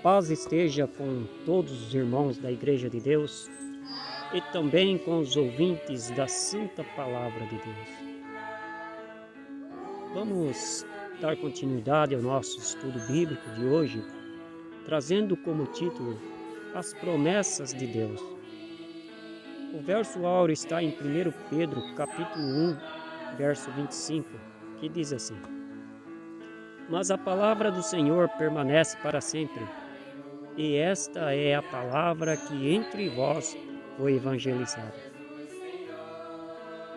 paz esteja com todos os irmãos da Igreja de Deus e também com os ouvintes da Santa Palavra de Deus. Vamos dar continuidade ao nosso estudo bíblico de hoje, trazendo como título As Promessas de Deus. O verso áureo está em 1 Pedro, capítulo 1, verso 25, que diz assim: Mas a palavra do Senhor permanece para sempre, e esta é a palavra que entre vós foi evangelizada.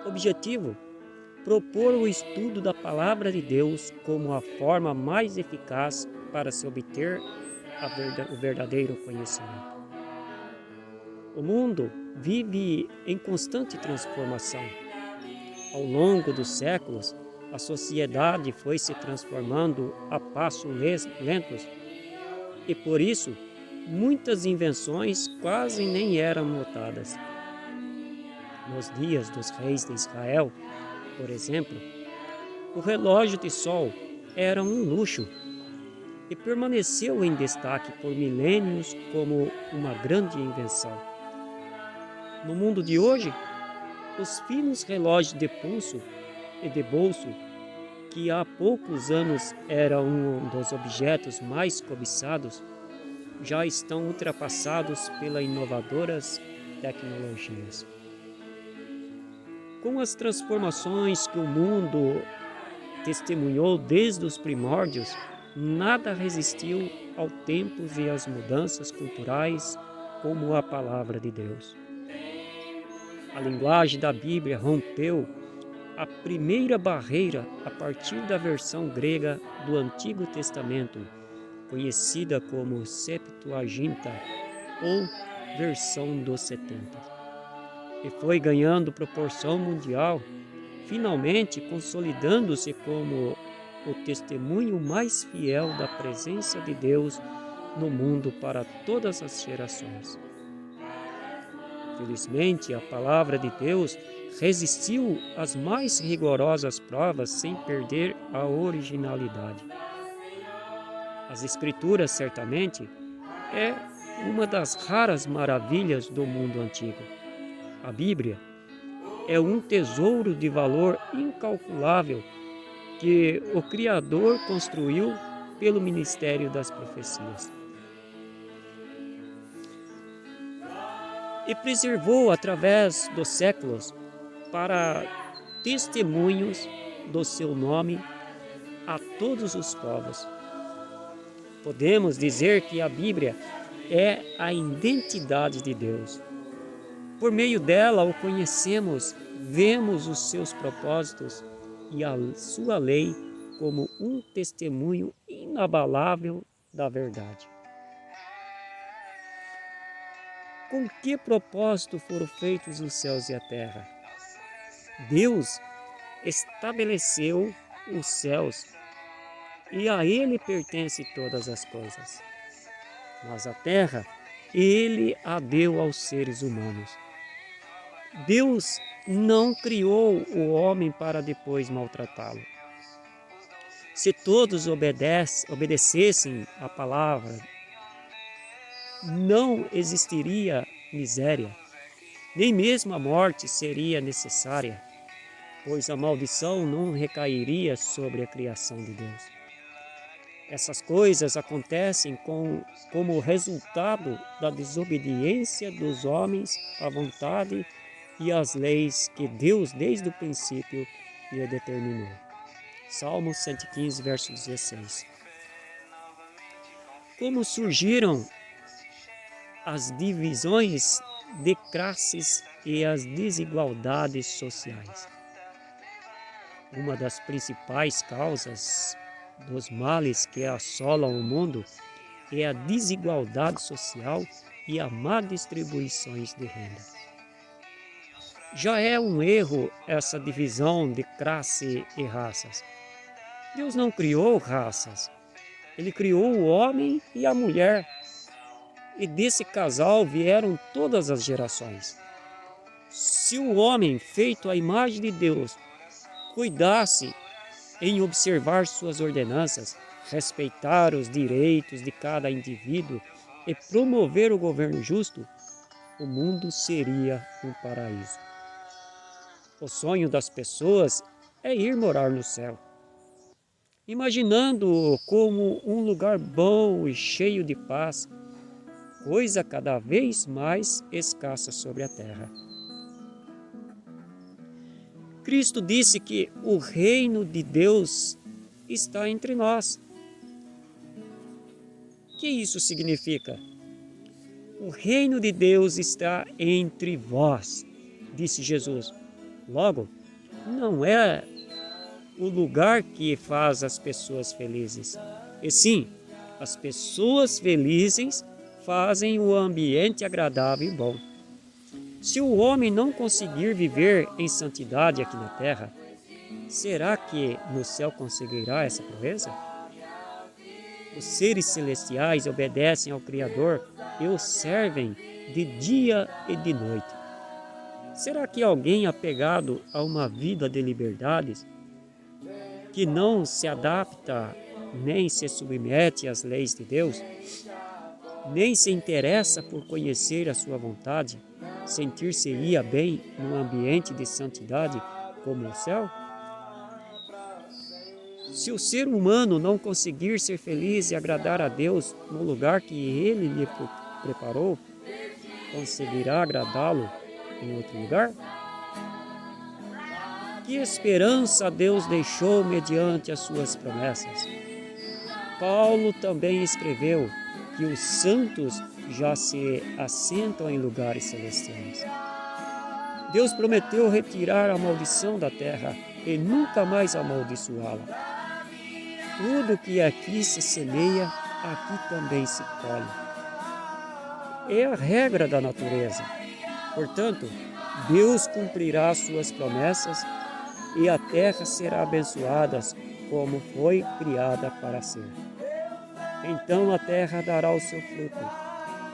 Objetivo: propor o estudo da palavra de Deus como a forma mais eficaz para se obter o verdadeiro conhecimento. O mundo vive em constante transformação. Ao longo dos séculos, a sociedade foi se transformando a passos lentos e, por isso, muitas invenções quase nem eram notadas. Nos dias dos reis de Israel, por exemplo, o relógio de sol era um luxo e permaneceu em destaque por milênios como uma grande invenção. No mundo de hoje, os finos relógios de pulso e de bolso, que há poucos anos eram um dos objetos mais cobiçados, já estão ultrapassados pelas inovadoras tecnologias. Com as transformações que o mundo testemunhou desde os primórdios, nada resistiu ao tempo e às mudanças culturais como a palavra de Deus. A linguagem da Bíblia rompeu a primeira barreira a partir da versão grega do Antigo Testamento, conhecida como Septuaginta ou versão dos 70, e foi ganhando proporção mundial, finalmente consolidando-se como o testemunho mais fiel da presença de Deus no mundo para todas as gerações. Felizmente, a palavra de Deus resistiu às mais rigorosas provas sem perder a originalidade. As Escrituras, certamente, é uma das raras maravilhas do mundo antigo. A Bíblia é um tesouro de valor incalculável que o Criador construiu pelo ministério das profecias e preservou através dos séculos para testemunhos do seu nome a todos os povos. Podemos dizer que a Bíblia é a identidade de Deus. Por meio dela o conhecemos, vemos os seus propósitos e a sua lei como um testemunho inabalável da verdade. Com que propósito foram feitos os céus e a terra? Deus estabeleceu os céus e a Ele pertence todas as coisas. Mas a terra, Ele a deu aos seres humanos. Deus não criou o homem para depois maltratá-lo. Se todos obedecessem a palavra, não existiria miséria, nem mesmo a morte seria necessária, pois a maldição não recairia sobre a criação de Deus. Essas coisas acontecem como resultado da desobediência dos homens à vontade e às leis que Deus desde o princípio lhe determinou. Salmo 115, verso 16. Como surgiram as divisões de classes e as desigualdades sociais? Uma das principais causas dos males que assolam o mundo é a desigualdade social e a má distribuição de renda. Já é um erro essa divisão de classe e raças. Deus não criou raças, Ele criou o homem e a mulher, e desse casal vieram todas as gerações. Se o homem, feito à imagem de Deus, cuidasse em observar suas ordenanças, respeitar os direitos de cada indivíduo e promover o governo justo, o mundo seria um paraíso. O sonho das pessoas é ir morar no céu, imaginando-o como um lugar bom e cheio de paz, coisa cada vez mais escassa sobre a terra. Cristo disse que o reino de Deus está entre nós. O que isso significa? O reino de Deus está entre vós, disse Jesus. Logo, não é o lugar que faz as pessoas felizes, e sim, as pessoas felizes fazem o ambiente agradável e bom. Se o homem não conseguir viver em santidade aqui na terra, será que no céu conseguirá essa proeza? Os seres celestiais obedecem ao Criador e o servem de dia e de noite. Será que alguém apegado a uma vida de liberdades, que não se adapta nem se submete às leis de Deus, nem se interessa por conhecer a sua vontade, sentir-se-ia bem num ambiente de santidade como o céu? Se o ser humano não conseguir ser feliz e agradar a Deus no lugar que Ele lhe preparou, conseguirá agradá-lo em outro lugar? Que esperança Deus deixou mediante as suas promessas? Paulo também escreveu que os santos já se assentam em lugares celestiais. Deus prometeu retirar a maldição da terra e nunca mais amaldiçoá-la. Tudo que aqui se semeia, aqui também se colhe. É a regra da natureza. Portanto, Deus cumprirá suas promessas e a terra será abençoada como foi criada para ser. Então a terra dará o seu fruto,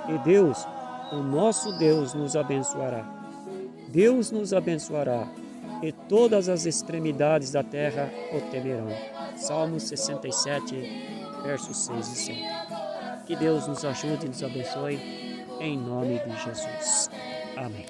e Deus, o nosso Deus, nos abençoará. Deus nos abençoará, e todas as extremidades da terra o temerão. Salmos 67, versos 6 e 7. Que Deus nos ajude e nos abençoe, em nome de Jesus. Amém.